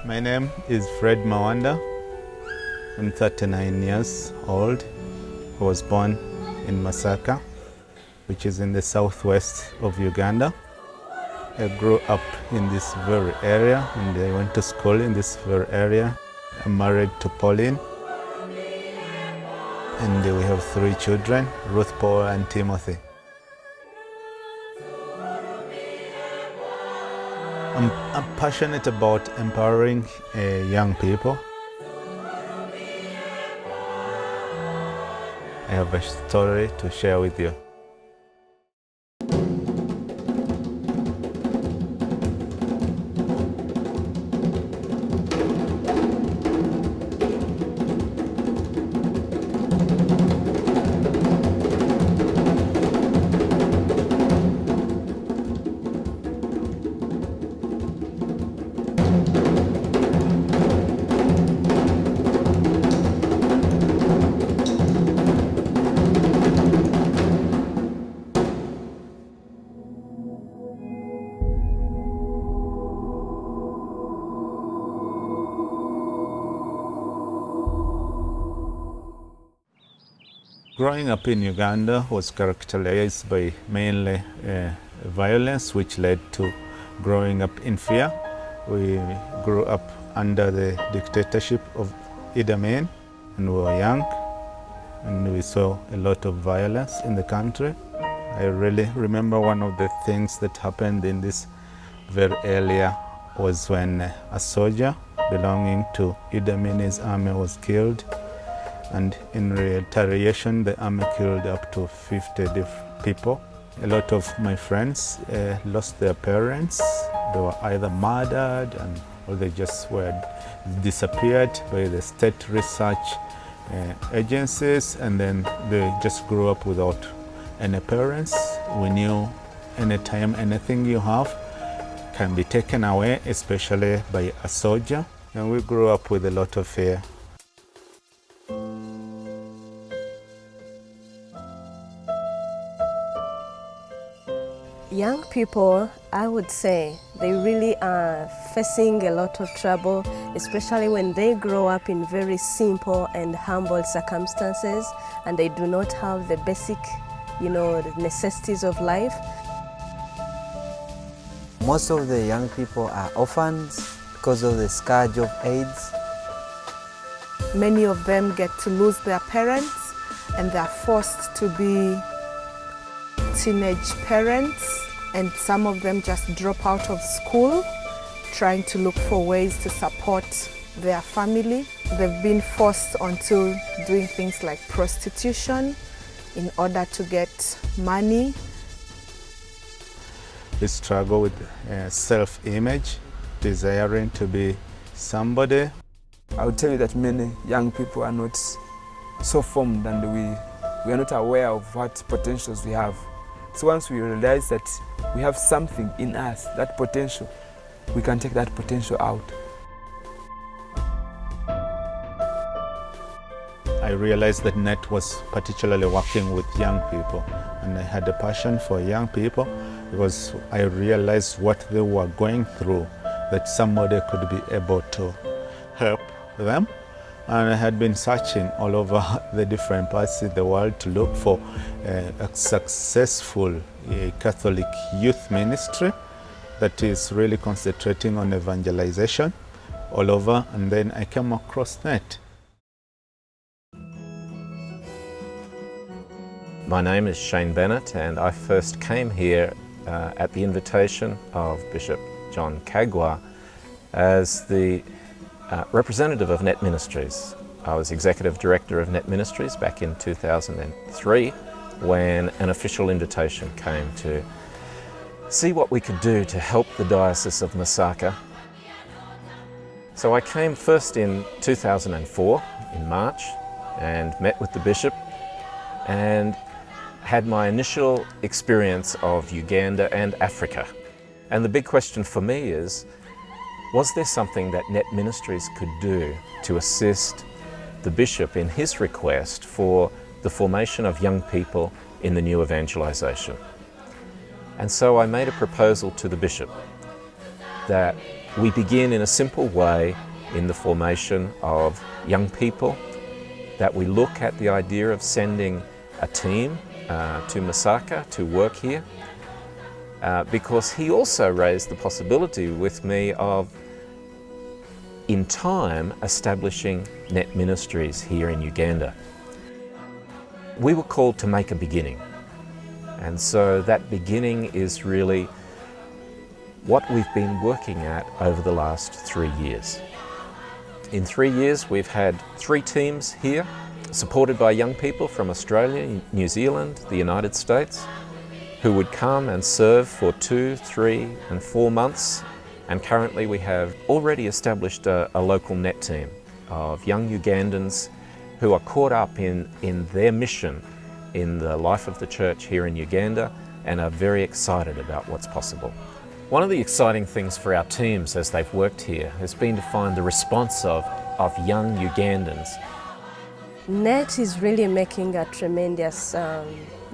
My name is Fred Mawanda. I'm 39 years old. I was born in Masaka, which is in the southwest of Uganda. I grew up in this very area and I went to school in this very area. I'm married to Pauline. And we have 3 children, Ruth, Paul, and Timothy. I'm passionate about empowering young people. I have a story to share with you. Growing up in Uganda was characterized by mainly violence, which led to growing up in fear. We grew up under the dictatorship of Idi Amin, and we were young, and we saw a lot of violence in the country. I really remember one of the things that happened in this very area was when a soldier belonging to Idi Amin's army was killed. And in retaliation, the army killed up to 50 people. A lot of my friends lost their parents. They were either murdered or they just were disappeared by the state research agencies, and then they just grew up without any parents. We knew anytime anything you have can be taken away, especially by a soldier. And we grew up with a lot of fear. Young people, I would say, they really are facing a lot of trouble, especially when they grow up in very simple and humble circumstances and they do not have the basic, the necessities of life. Most of the young people are orphans because of the scourge of AIDS. Many of them get to lose their parents and they're forced to be teenage parents, and some of them just drop out of school trying to look for ways to support their family. They've been forced onto doing things like prostitution in order to get money. We struggle with self-image, desiring to be somebody. I would tell you that many young people are not so formed, and we are not aware of what potentials we have. So once we realize that we have something in us, that potential, we can take that potential out. I realized that NET was particularly working with young people, and I had a passion for young people because I realized what they were going through, that somebody could be able to help them. And I had been searching all over the different parts of the world to look for a successful Catholic youth ministry that is really concentrating on evangelization all over, and then I came across NET. My name is Shane Bennett, and I first came here at the invitation of Bishop John Kagwa as the representative of NET Ministries. I was Executive Director of NET Ministries back in 2003 when an official invitation came to see what we could do to help the Diocese of Masaka. So I came first in 2004 in March and met with the Bishop and had my initial experience of Uganda and Africa. And the big question for me is, was there something that NET Ministries could do to assist the Bishop in his request for the formation of young people in the new evangelisation? And so I made a proposal to the Bishop that We begin in a simple way in the formation of young people, that we look at the idea of sending a team to Masaka to work here, because he also raised the possibility with me of, in time, establishing NET Ministries here in Uganda. We were called to make a beginning, and so that beginning is really what we've been working at over the last 3 years. In 3 years, we've had 3 teams here, supported by young people from Australia, New Zealand, the United States, who would come and serve for 2, 3, and 4 months. And currently we have already established a local NET team of young Ugandans who are caught up in their mission in the life of the church here in Uganda and are very excited about what's possible. One of the exciting things for our teams as they've worked here has been to find the response of young Ugandans. NET is really making a tremendous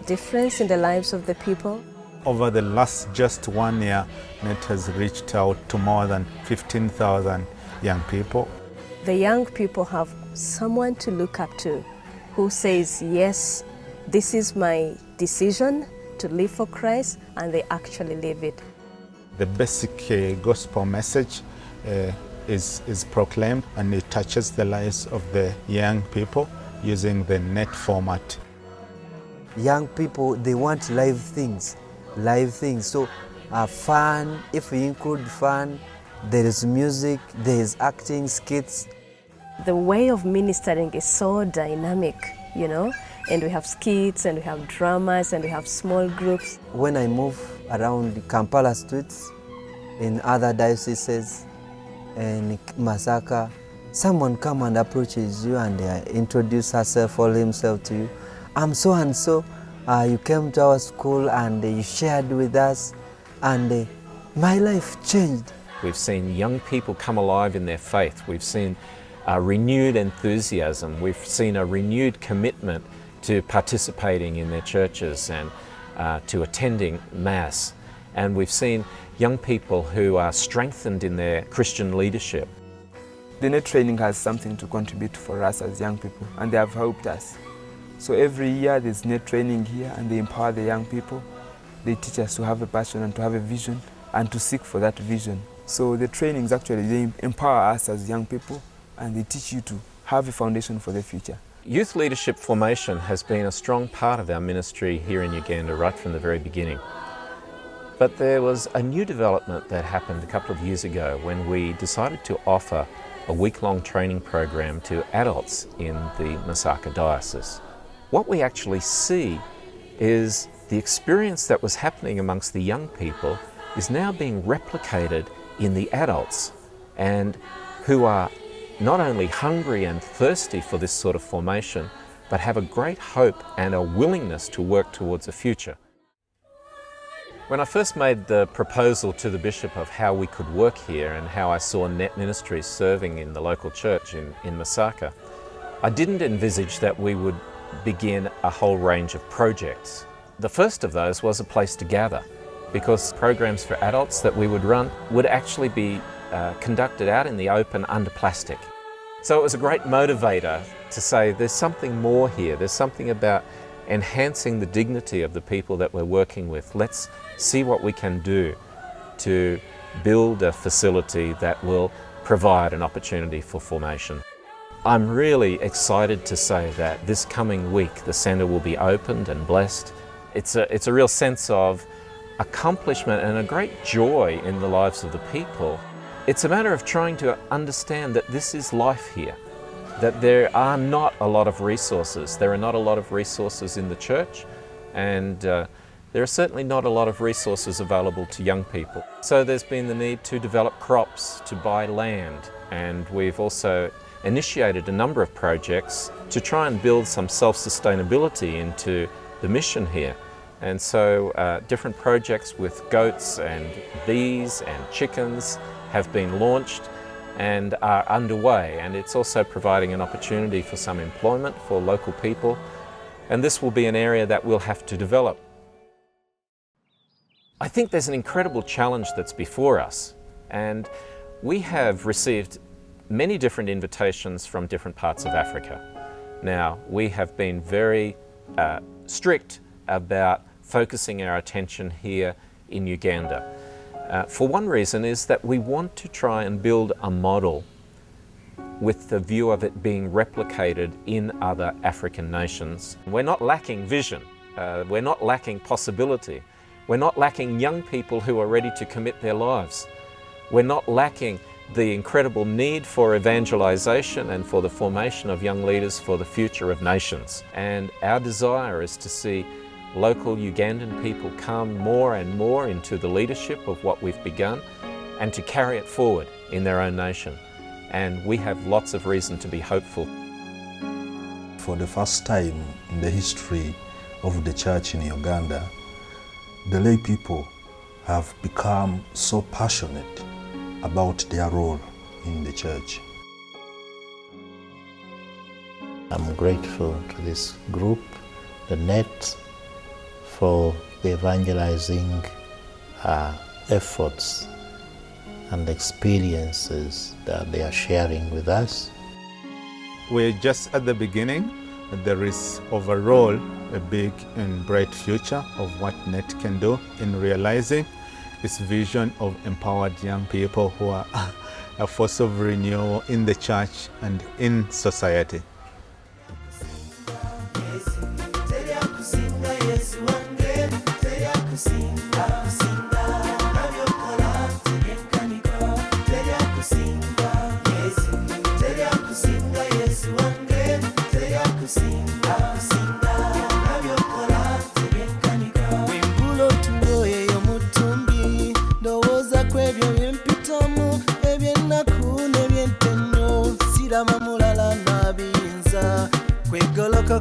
difference in the lives of the people. Over the last just 1 year, NET has reached out to more than 15,000 young people. The young people have someone to look up to who says, yes, this is my decision to live for Christ, and they actually live it. The basic gospel message is proclaimed, and it touches the lives of the young people using the NET format. Young people, they want live things. So fun, if we include fun, there is music, there is acting, skits. The way of ministering is so dynamic, you know, and we have skits and we have dramas and we have small groups. When I move around Kampala streets, in other dioceses, in Masaka, someone come and approaches you and introduce herself or himself to you. I'm so and so, you came to our school and you shared with us, and my life changed. We've seen young people come alive in their faith. We've seen a renewed enthusiasm. We've seen a renewed commitment to participating in their churches and to attending Mass. And we've seen young people who are strengthened in their Christian leadership. The NET training has something to contribute for us as young people, and they have helped us. So every year there's NET training here, and they empower the young people. They teach us to have a passion and to have a vision and to seek for that vision. So the trainings actually, they empower us as young people, and they teach you to have a foundation for the future. Youth leadership formation has been a strong part of our ministry here in Uganda right from the very beginning. But there was a new development that happened a couple of years ago when we decided to offer a week-long training program to adults in the Masaka diocese. What we actually see is the experience that was happening amongst the young people is now being replicated in the adults, and who are not only hungry and thirsty for this sort of formation, but have a great hope and a willingness to work towards a future. When I first made the proposal to the Bishop of how we could work here and how I saw NET Ministries serving in the local church in Masaka, I didn't envisage that we would begin a whole range of projects. The first of those was a place to gather, because programs for adults that we would run would actually be conducted out in the open under plastic. So it was a great motivator to say there's something more here, there's something about enhancing the dignity of the people that we're working with. Let's see what we can do to build a facility that will provide an opportunity for formation. I'm really excited to say that this coming week the centre will be opened and blessed. It's a real sense of accomplishment and a great joy in the lives of the people. It's a matter of trying to understand that this is life here, that there are not a lot of resources. There are not a lot of resources in the church, and there are certainly not a lot of resources available to young people. So there's been the need to develop crops, to buy land, and we've also initiated a number of projects to try and build some self-sustainability into the mission here. And so different projects with goats and bees and chickens have been launched and are underway, and it's also providing an opportunity for some employment for local people, and this will be an area that we'll have to develop. I think there's an incredible challenge that's before us, and We have received many different invitations from different parts of Africa. Now, we have been very strict about focusing our attention here in Uganda. For one reason is that we want to try and build a model with the view of it being replicated in other African nations. We're not lacking vision, we're not lacking possibility, we're not lacking young people who are ready to commit their lives. We're not lacking the incredible need for evangelization and for the formation of young leaders for the future of nations. And our desire is to see local Ugandan people come more and more into the leadership of what we've begun and to carry it forward in their own nation. And we have lots of reason to be hopeful. For the first time in the history of the church in Uganda, the lay people have become so passionate about their role in the church. I'm grateful to this group, the NET, for the evangelizing efforts and experiences that they are sharing with us. We're just at the beginning. There is overall a big and bright future of what NET can do in realizing its vision of empowered young people who are a force of renewal in the church and in society.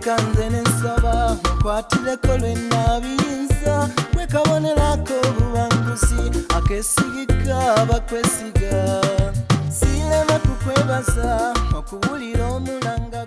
Kanze nensaba nkwatireko lwe nabiyinza wekabonerako obuwanguzi akesigika abakwesiga sirema kukwebaza okuwulira omulanga